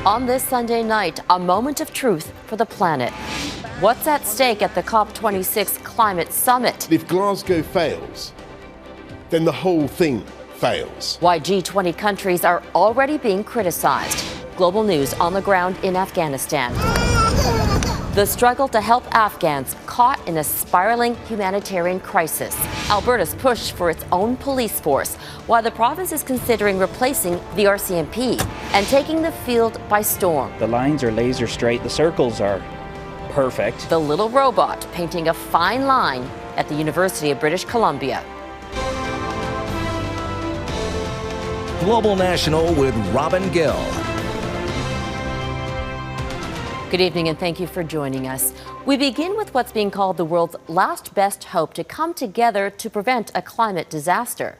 On this Sunday night, a moment of truth for the planet. What's at stake at the COP26 climate summit? If Glasgow fails, then the whole thing fails. Why G20 countries are already being criticized. Global news on the ground in Afghanistan. The struggle to help Afghans caught in a spiraling humanitarian crisis. Alberta's push for its own police force, while the province is considering replacing the RCMP and taking the field by storm. The lines are laser straight, the circles are perfect. The little robot painting a fine line at the University of British Columbia. Global National with Robin Gill. Good evening and thank you for joining us. We begin with what's being called the world's last best hope to come together to prevent a climate disaster.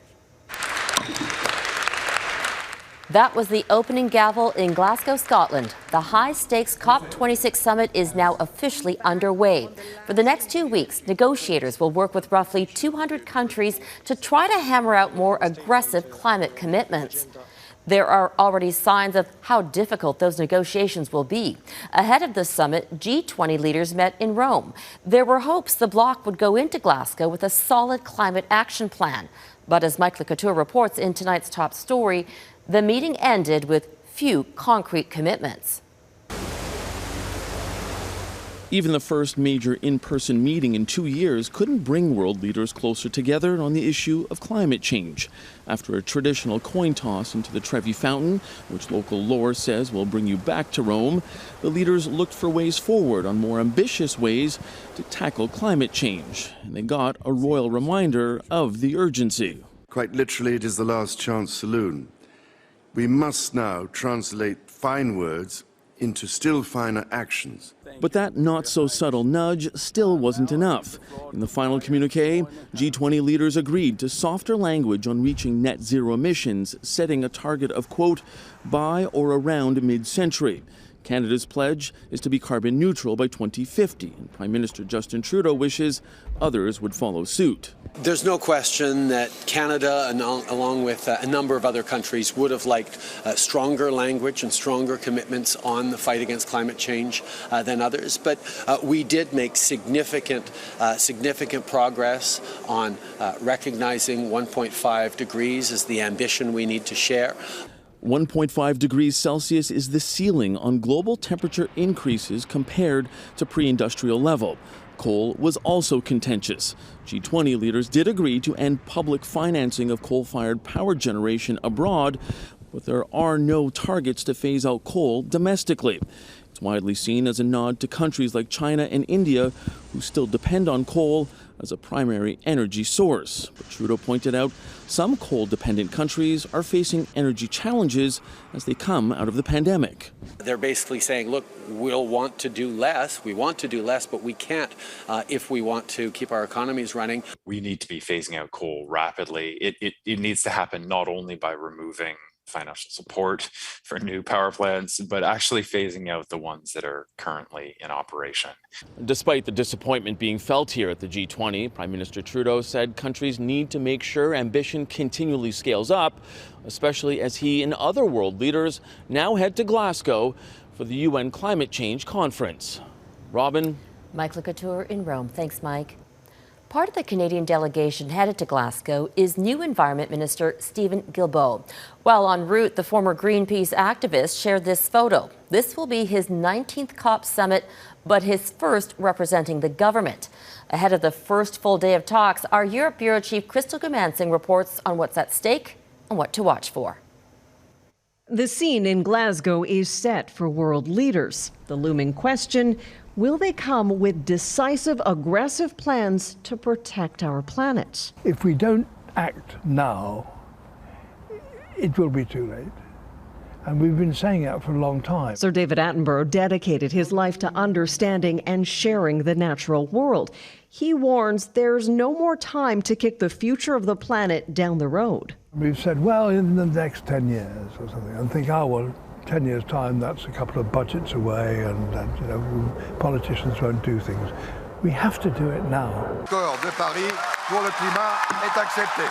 That was the opening gavel in Glasgow, Scotland. The high-stakes COP26 summit is now officially underway. For the next 2 weeks, negotiators will work with roughly 200 countries to try to hammer out more aggressive climate commitments. There are already signs of how difficult those negotiations will be. Ahead of the summit, G20 leaders met in Rome. There were hopes the bloc would go into Glasgow with a solid climate action plan. But as Mike Le Couteur reports in tonight's top story, the meeting ended with few concrete commitments. Even the first major in-person meeting in 2 years couldn't bring world leaders closer together on the issue of climate change. After a traditional coin toss into the Trevi Fountain, which local lore says will bring you back to Rome, the leaders looked for ways forward on more ambitious ways to tackle climate change. And they got a royal reminder of the urgency. Quite literally, it is the last chance saloon. We must now translate fine words into still finer actions. But that not-so-subtle nudge still wasn't enough. In the final communiqué, G20 leaders agreed to softer language on reaching net zero emissions, setting a target of, quote, by or around mid-century. Canada's pledge is to be carbon neutral by 2050, and Prime Minister Justin Trudeau wishes others would follow suit. There's no question that Canada, along with a number of other countries, would have liked stronger language and stronger commitments on the fight against climate change than others. But we did make significant progress on recognizing 1.5 degrees as the ambition we need to share. 1.5 degrees Celsius is the ceiling on global temperature increases compared to pre-industrial level. Coal was also contentious. G20 leaders did agree to end public financing of coal-fired power generation abroad, but there are no targets to phase out coal domestically. It's widely seen as a nod to countries like China and India, who still depend on coal as a primary energy source. But Trudeau pointed out some coal-dependent countries are facing energy challenges as they come out of the pandemic. They're basically saying, look, we'll want to do less. We want to do less, but we can't if we want to keep our economies running. We need to be phasing out coal rapidly. It needs to happen not only by removing financial support for new power plants, but actually phasing out the ones that are currently in operation. Despite the disappointment being felt here at the G20, Prime Minister Trudeau said countries need to make sure ambition continually scales up, especially as he and other world leaders now head to Glasgow for the UN Climate Change Conference. Robin? Mike Le Couteur in Rome. Thanks, Mike. Part of the Canadian delegation headed to Glasgow is new Environment Minister Stephen Guilbeault. While en route, the former Greenpeace activist shared this photo. This will be his 19th COP summit, but his first representing the government. Ahead of the first full day of talks, our Europe Bureau Chief Crystal Goomansingh reports on what's at stake and what to watch for. The scene in Glasgow is set for world leaders. The looming question: will they come with decisive, aggressive plans to protect our planet? If we don't act now, it will be too late. And we've been saying that for a long time. Sir David Attenborough dedicated his life to understanding and sharing the natural world. He warns there's no more time to kick the future of the planet down the road. We've said, well, in the next 10 years or something, and think, oh, well, 10 years' time, that's a couple of budgets away, and politicians won't do things. We have to do it now. L'accord de Paris pour le climat est accepté.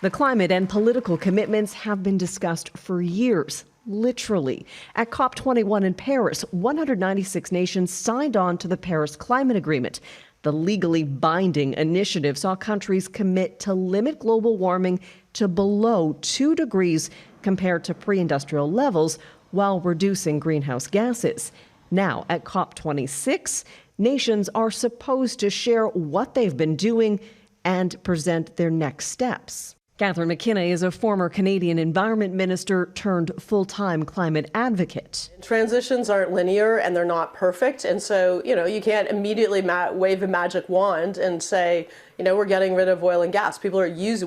The climate and political commitments have been discussed for years. literally. At COP21 in Paris, 196 nations signed on to the Paris Climate Agreement. The legally binding initiative saw countries commit to limit global warming to below 2 degrees compared to pre-industrial levels while reducing greenhouse gases. Now, at COP26, nations are supposed to share what they've been doing and present their next steps. Catherine McKenna is a former Canadian environment minister turned full-time climate advocate. Transitions aren't linear and they're not perfect. And so, you can't immediately wave a magic wand and say, we're getting rid of oil and gas. We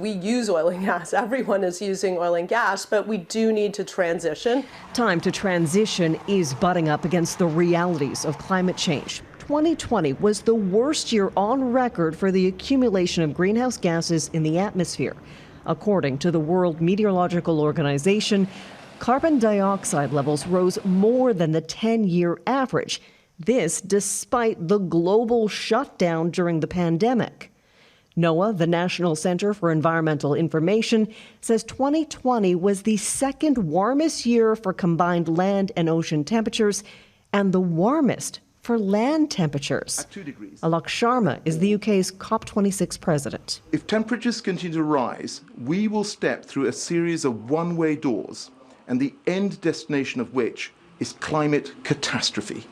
use oil and gas. Everyone is using oil and gas, but we do need to transition. Time to transition is butting up against the realities of climate change. 2020 was the worst year on record for the accumulation of greenhouse gases in the atmosphere. According to the World Meteorological Organization, carbon dioxide levels rose more than the 10-year average. This despite the global shutdown during the pandemic. NOAA, the National Center for Environmental Information, says 2020 was the second warmest year for combined land and ocean temperatures and the warmest for land temperatures. At 2 degrees. Alok Sharma is the UK's COP26 president. If temperatures continue to rise, we will step through a series of one-way doors, and the end destination of which is climate catastrophe.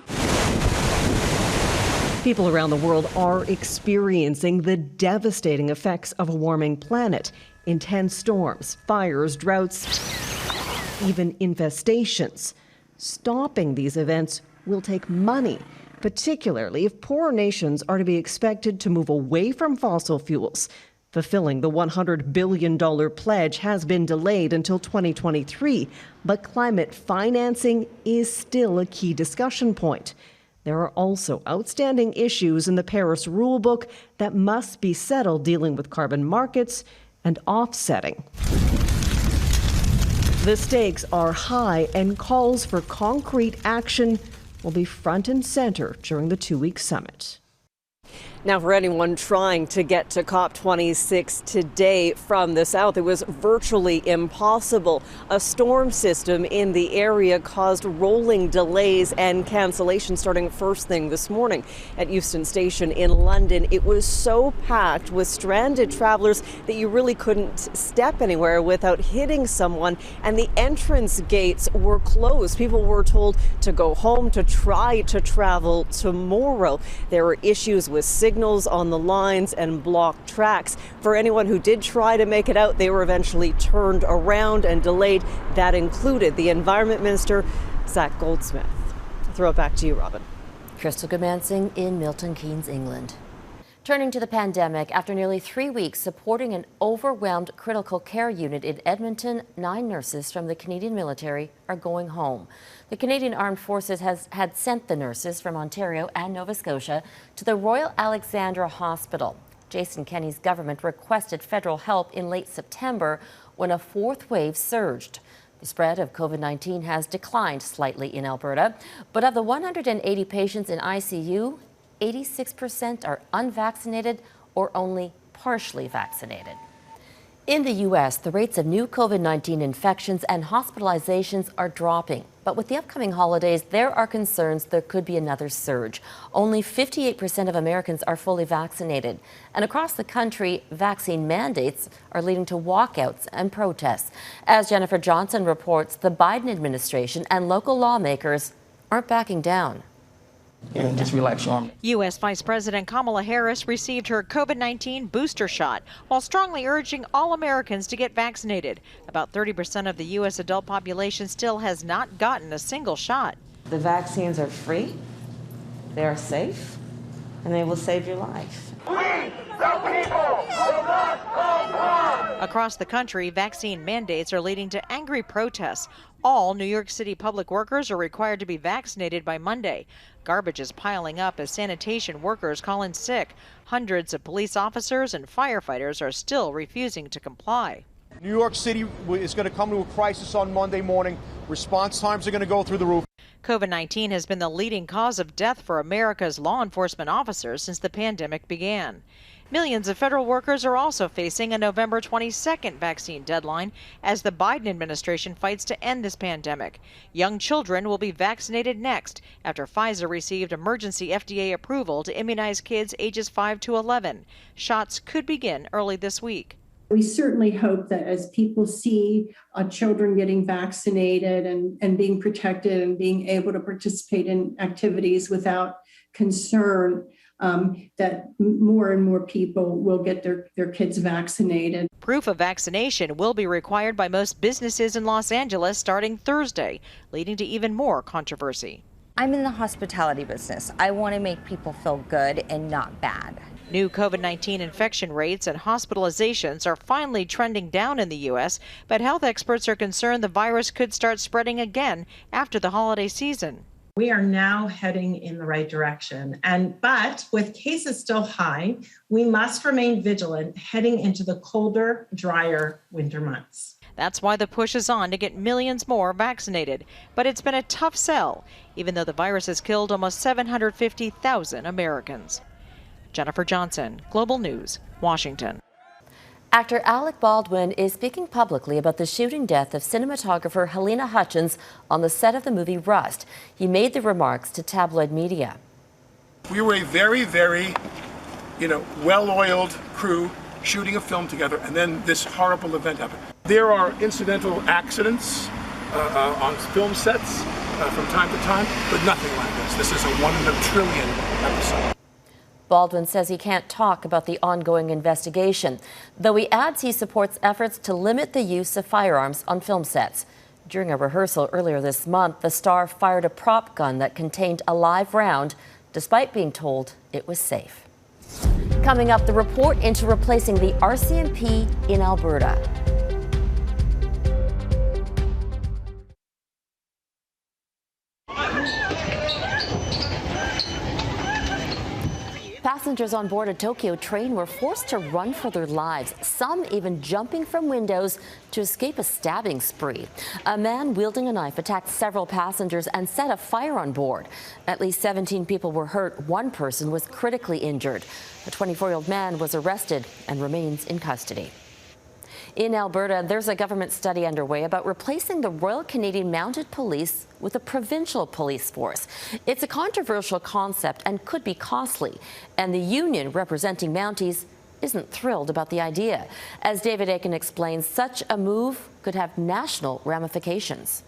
People around the world are experiencing the devastating effects of a warming planet. Intense storms, fires, droughts, even infestations. Stopping these events will take money, particularly if poorer nations are to be expected to move away from fossil fuels. Fulfilling the $100 billion pledge has been delayed until 2023, but climate financing is still a key discussion point. There are also outstanding issues in the Paris rulebook that must be settled, dealing with carbon markets and offsetting. The stakes are high, and calls for concrete action will be front and center during the 2-week summit. Now, for anyone trying to get to COP26 today from the south, it was virtually impossible. A storm system in the area caused rolling delays and cancellations starting first thing this morning at Euston Station in London. It was so packed with stranded travelers that you really couldn't step anywhere without hitting someone, and the entrance gates were closed. People were told to go home to try to travel tomorrow. There were issues with signals on the lines and blocked tracks. For anyone who did try to make it out, they were eventually turned around and delayed. That included the Environment Minister, Zach Goldsmith. I'll throw it back to you, Robin. Crystal Goomansingh in Milton Keynes, England. Turning to the pandemic, after nearly 3 weeks supporting an overwhelmed critical care unit in Edmonton, 9 nurses from the Canadian military are going home. The Canadian Armed Forces had sent the nurses from Ontario and Nova Scotia to the Royal Alexandra Hospital. Jason Kenney's government requested federal help in late September when a 4th wave surged. The spread of COVID-19 has declined slightly in Alberta, but of the 180 patients in ICU, 86% are unvaccinated or only partially vaccinated. In the U.S., the rates of new COVID-19 infections and hospitalizations are dropping. But with the upcoming holidays, there are concerns there could be another surge. Only 58% of Americans are fully vaccinated. And across the country, vaccine mandates are leading to walkouts and protests. As Jennifer Johnson reports, the Biden administration and local lawmakers aren't backing down. And just relax your arm. U.S. Vice President Kamala Harris received her COVID-19 booster shot while strongly urging all Americans to get vaccinated. About 30% of the U.S. adult population still has not gotten a single shot. The vaccines are free, they are safe, and they will save your life. We, the people, will not go home. Across the country, vaccine mandates are leading to angry protests. All New York City public workers are required to be vaccinated by Monday. Garbage is piling up as sanitation workers call in sick. Hundreds of police officers and firefighters are still refusing to comply. New York City is going to come to a crisis on Monday morning. Response times are going to go through the roof. COVID-19 has been the leading cause of death for America's law enforcement officers since the pandemic began. Millions of federal workers are also facing a November 22nd vaccine deadline as the Biden administration fights to end this pandemic. Young children will be vaccinated next after Pfizer received emergency FDA approval to immunize kids ages 5 to 11. Shots could begin early this week. We certainly hope that as people see children getting vaccinated and being protected and being able to participate in activities without concern, that more and more people will get their kids vaccinated. Proof of vaccination will be required by most businesses in Los Angeles starting Thursday, leading to even more controversy. I'm in the hospitality business. I want to make people feel good and not bad. New COVID-19 infection rates and hospitalizations are finally trending down in the U.S., but health experts are concerned the virus could start spreading again after the holiday season. We are now heading in the right direction, but with cases still high, we must remain vigilant heading into the colder, drier winter months. That's why the push is on to get millions more vaccinated. But it's been a tough sell, even though the virus has killed almost 750,000 Americans. Jennifer Johnson, Global News, Washington. Actor Alec Baldwin is speaking publicly about the shooting death of cinematographer Helena Hutchins on the set of the movie Rust. He made the remarks to tabloid media. We were a very, very, well-oiled crew shooting a film together, and then this horrible event happened. There are incidental accidents on film sets from time to time, but nothing like this. This is a 1 in a trillion episode. Baldwin says he can't talk about the ongoing investigation, though he adds he supports efforts to limit the use of firearms on film sets. During a rehearsal earlier this month, the star fired a prop gun that contained a live round, despite being told it was safe. Coming up, the report into replacing the RCMP in Alberta. Passengers on board a Tokyo train were forced to run for their lives, some even jumping from windows to escape a stabbing spree. A man wielding a knife attacked several passengers and set a fire on board. At least 17 people were hurt. One person was critically injured. A 24-year-old man was arrested and remains in custody. In Alberta, there's a government study underway about replacing the Royal Canadian Mounted Police with a provincial police force. It's a controversial concept and could be costly, and the union representing Mounties isn't thrilled about the idea. As David Aiken explains, such a move could have national ramifications.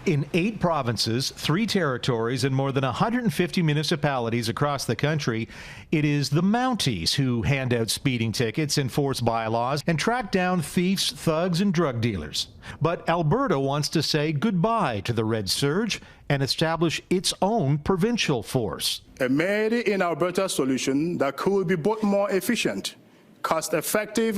In 8 provinces, 3 territories, and more than 150 municipalities across the country, it is the Mounties who hand out speeding tickets, enforce bylaws, and track down thieves, thugs, and drug dealers. But Alberta wants to say goodbye to the red surge and establish its own provincial force. A made in Alberta solution that could be both more efficient, cost-effective,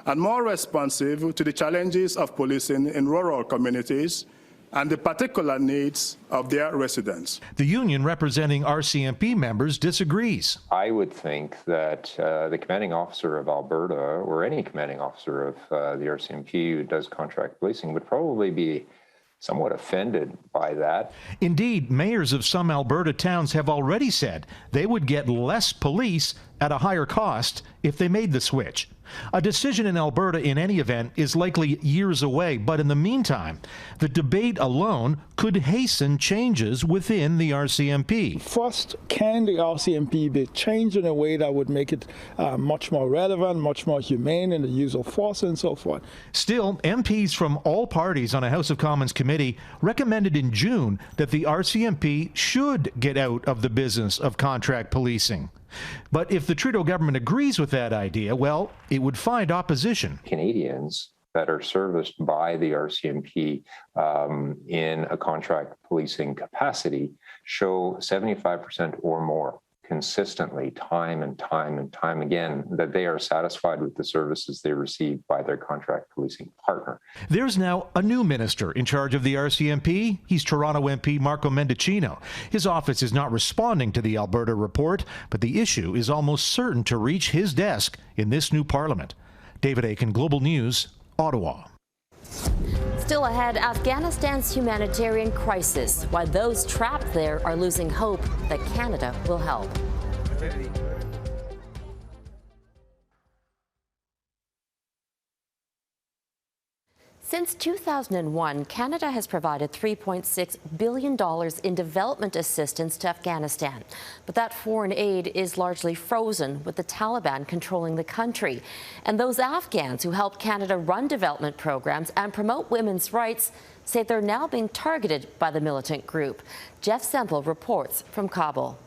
and more responsive to the challenges of policing in rural communities and the particular needs of their residents. The union representing RCMP members disagrees. I would think that the commanding officer of Alberta, or any commanding officer of the RCMP who does contract policing, would probably be somewhat offended by that. Indeed, mayors of some Alberta towns have already said they would get less police at a higher cost if they made the switch. A decision in Alberta in any event is likely years away, but in the meantime, the debate alone could hasten changes within the RCMP. First, can the RCMP be changed in a way that would make it much more relevant, much more humane in the use of force and so forth? Still, MPs from all parties on a House of Commons committee recommended in June that the RCMP should get out of the business of contract policing. But if the Trudeau government agrees with that idea, well, it would find opposition. Canadians that are serviced by the RCMP in a contract policing capacity show 75% or more consistently, time and time again, that they are satisfied with the services they receive by their contract policing partner. There's now a new minister in charge of the RCMP. He's Toronto MP Marco Mendicino. His office is not responding to the Alberta report, but the issue is almost certain to reach his desk in this new parliament. David Aiken, Global News, Ottawa. Still ahead, Afghanistan's humanitarian crisis, why those trapped there are losing hope that Canada will help. Since 2001, Canada has provided $3.6 billion in development assistance to Afghanistan. But that foreign aid is largely frozen with the Taliban controlling the country. And those Afghans who helped Canada run development programs and promote women's rights say they're now being targeted by the militant group. Jeff Semple reports from Kabul.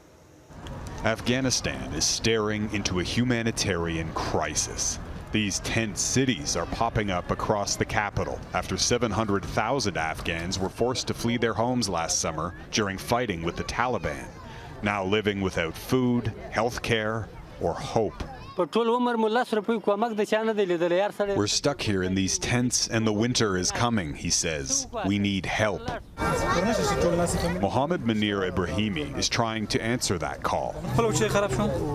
Afghanistan is staring into a humanitarian crisis. These tent cities are popping up across the capital after 700,000 Afghans were forced to flee their homes last summer during fighting with the Taliban, now living without food, health care, or hope. We're stuck here in these tents and the winter is coming, he says. We need help. Mohammed Munir Ibrahimi is trying to answer that call.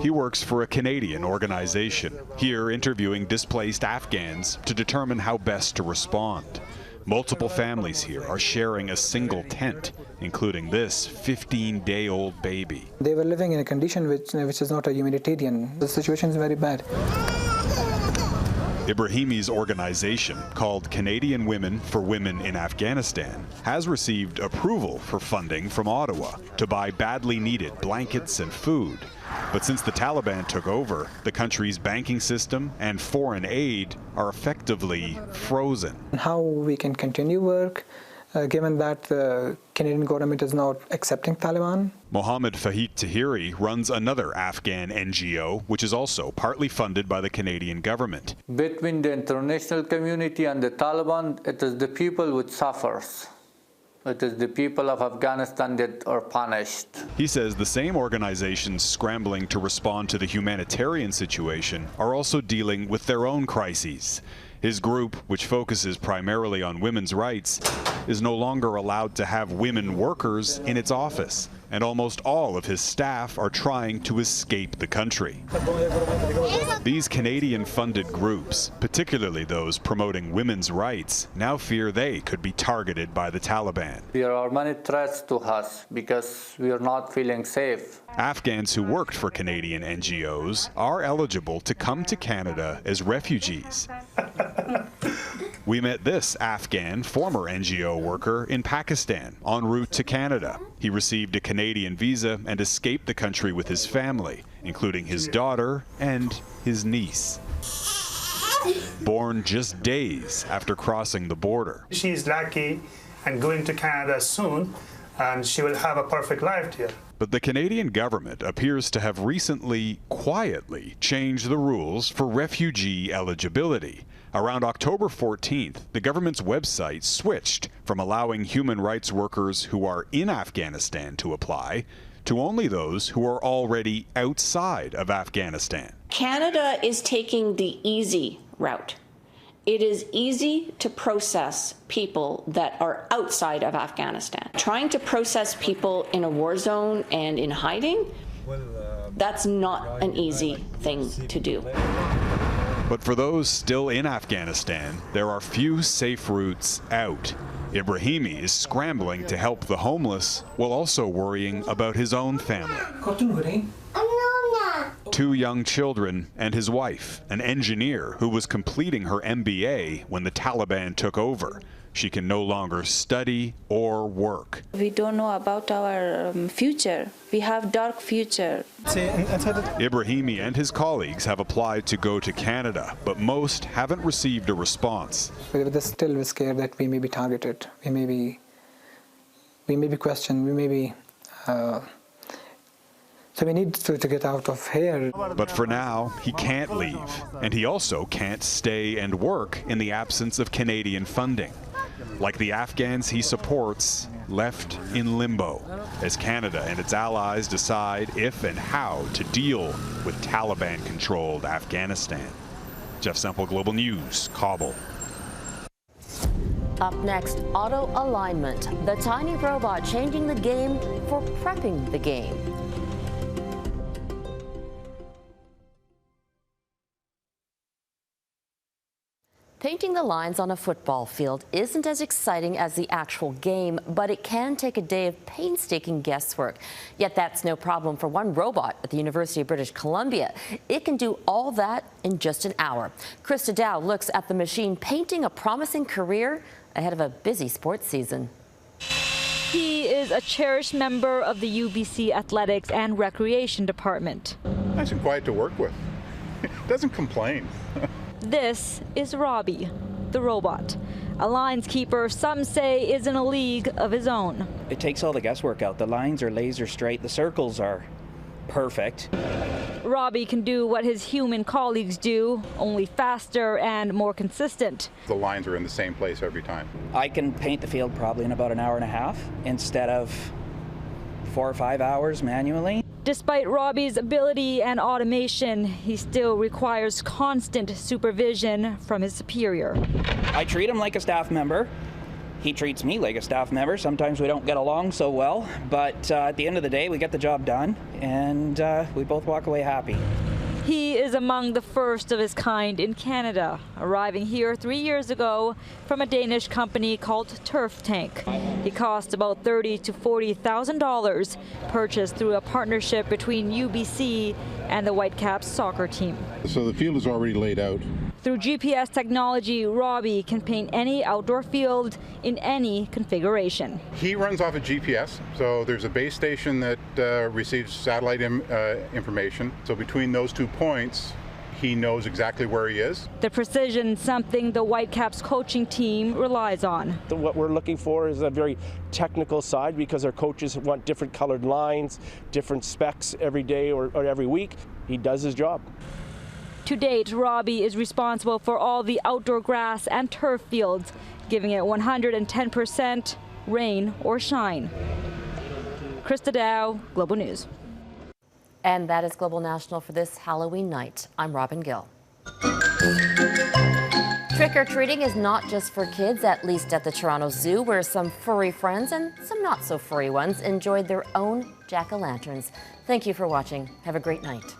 He works for a Canadian organization, here interviewing displaced Afghans to determine how best to respond. Multiple families here are sharing a single tent, including this 15-day-old baby. They were living in a condition which is not a humanitarian. The situation is very bad. Ibrahimi's organization, called Canadian Women for Women in Afghanistan, has received approval for funding from Ottawa to buy badly needed blankets and food. But since the Taliban took over, the country's banking system and foreign aid are effectively frozen. How we can continue work, given that the Canadian government is not accepting Taliban? Mohammed Fahid Tahiri runs another Afghan NGO, which is also partly funded by the Canadian government. Between the international community and the Taliban, it is the people which suffers. It is the people of Afghanistan that are punished. He says the same organizations scrambling to respond to the humanitarian situation are also dealing with their own crises. His group, which focuses primarily on women's rights, is no longer allowed to have women workers in its office, and almost all of his staff are trying to escape the country. These Canadian-funded groups, particularly those promoting women's rights, now fear they could be targeted by the Taliban. There are many threats to us because we are not feeling safe. Afghans who worked for Canadian NGOs are eligible to come to Canada as refugees. We met this Afghan former NGO worker in Pakistan en route to Canada. He received a Canadian visa and escaped the country with his family, including his daughter and his niece. Born just days after crossing the border. She's lucky and going to Canada soon, and she will have a perfect life here. But the Canadian government appears to have recently, quietly, changed the rules for refugee eligibility. Around October 14th, the government's website switched from allowing human rights workers who are in Afghanistan to apply to only those who are already outside of Afghanistan. Canada is taking the easy route. It is easy to process people that are outside of Afghanistan. Trying to process people in a war zone and in hiding, that's not an easy thing to do. But for those still in Afghanistan, there are few safe routes out. Ibrahimi is scrambling to help the homeless while also worrying about his own family. 2 young children and his wife, an engineer who was completing her MBA when the Taliban took over. She can no longer study or work. We don't know about our future. We have dark future. Ibrahimi and his colleagues have applied to go to Canada, but most haven't received a response. We're still scared that we may be targeted. We may be questioned. We may be. So we need to get out of here. But for now, he can't leave, and he also can't stay and work in the absence of Canadian funding. Like the Afghans he supports, left in limbo, as Canada and its allies decide if and how to deal with Taliban-controlled Afghanistan. Jeff Semple, Global News, Kabul. Up next, auto alignment, the tiny robot changing the game for prepping the game. Painting the lines on a football field isn't as exciting as the actual game, but it can take a day of painstaking guesswork. Yet that's no problem for one robot at the University of British Columbia. It can do all that in just an hour. Krista Dow looks at the machine painting a promising career ahead of a busy sports season. He is a cherished member of the UBC Athletics and Recreation Department. Nice and quiet to work with. Doesn't complain. This is Robbie, the robot. A lineskeeper some say is in a league of his own. It takes all the guesswork out. The lines are laser straight, the circles are perfect. Robbie can do what his human colleagues do, only faster and more consistent. The lines are in the same place every time. I can paint the field probably in about an hour and a half instead of 4 or 5 hours manually. Despite Robbie's ability and automation, he still requires constant supervision from his superior. I treat him like a staff member. He treats me like a staff member. Sometimes we don't get along so well, but at the end of the day, we get the job done, and we both walk away happy. He is among the first of his kind in Canada, arriving here 3 years ago from a Danish company called Turf Tank. He cost about $30,000 to $40,000, purchased through a partnership between UBC and the Whitecaps soccer team. So the field is already laid out. Through GPS technology, Robbie can paint any outdoor field in any configuration. He runs off of GPS, so there's a base station that receives satellite information. So between those 2 points, he knows exactly where he is. The precision, something the Whitecaps coaching team relies on. What we're looking for is a very technical side, because our coaches want different colored lines, different specs every day or every week. He does his job. To date, Robbie is responsible for all the outdoor grass and turf fields, giving it 110%, rain or shine. Krista Dow, Global News. And that is Global National for this Halloween night. I'm Robin Gill. Trick-or-treating is not just for kids, at least at the Toronto Zoo, where some furry friends and some not so furry ones enjoyed their own jack-o'-lanterns. Thank you for watching. Have a great night.